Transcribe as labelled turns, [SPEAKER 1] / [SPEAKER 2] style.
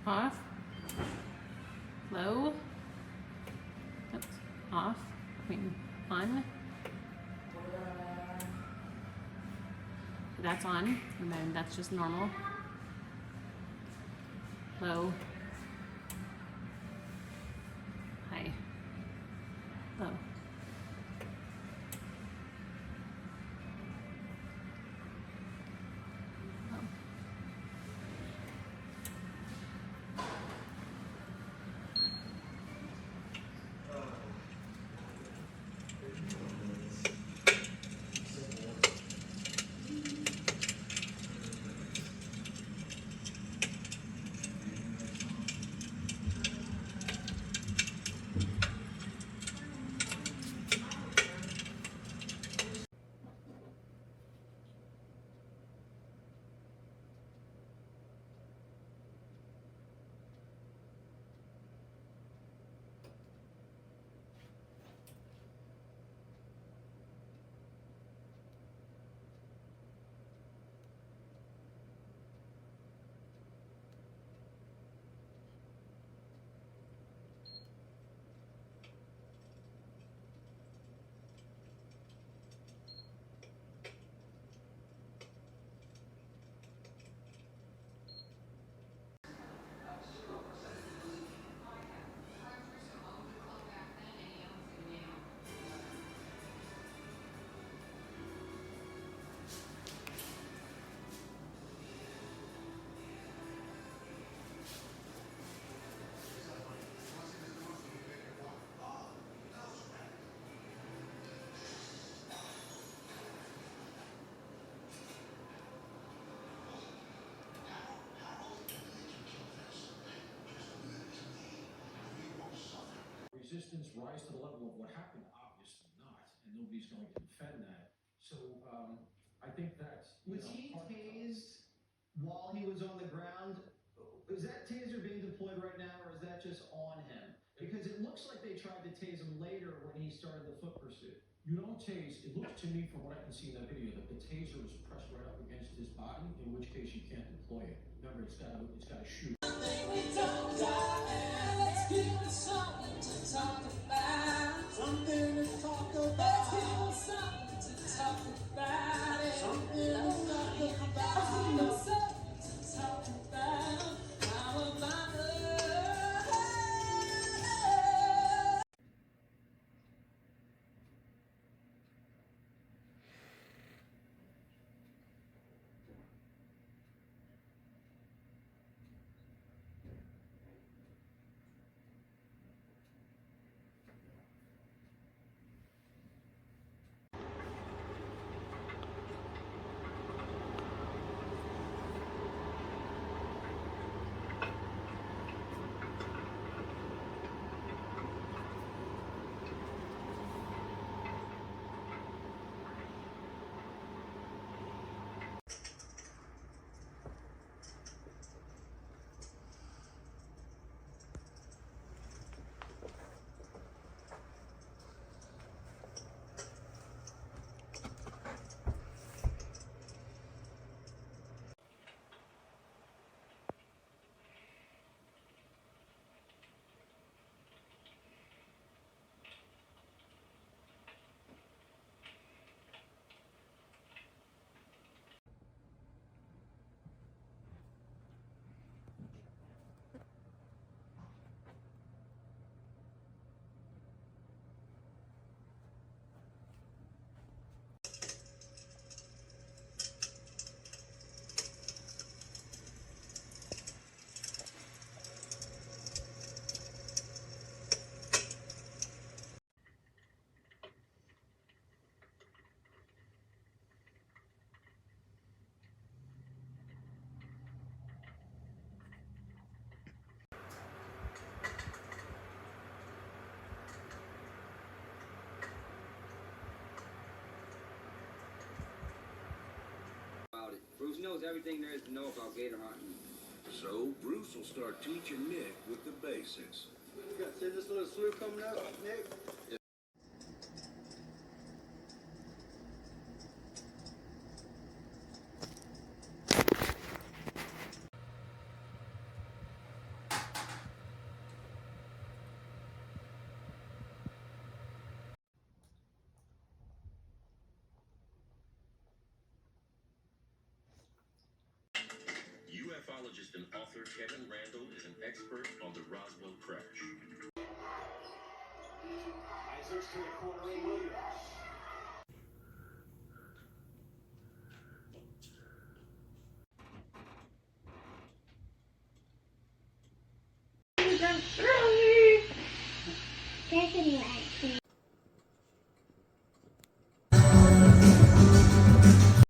[SPEAKER 1] Off. Low. Oops. Off. I mean, on. That's on, and then that's just normal. Low. High. Low. Low.
[SPEAKER 2] Resistance rise to the level of what happened? Obviously not, and nobody's going to defend that. So I think that's
[SPEAKER 3] was he tased while he was on the ground? Is that taser being deployed right now, or is that just on him? Because it looks like they tried to tase him later when he started the foot pursuit.
[SPEAKER 2] You don't tase. It looks to me, from what I can see in that video, that the taser is pressed right up against his body, in which case you can't deploy it. Remember, it's got to shoot.
[SPEAKER 4] Bruce knows everything there is to know about gator hunting.
[SPEAKER 5] So Bruce will start teaching Nick with the basics.
[SPEAKER 4] You got see this little slough coming up, Nick?
[SPEAKER 6] Psychologist and author Kevin Randle is an expert on the Roswell crash.
[SPEAKER 7] Isaacs to the corner, and Williams.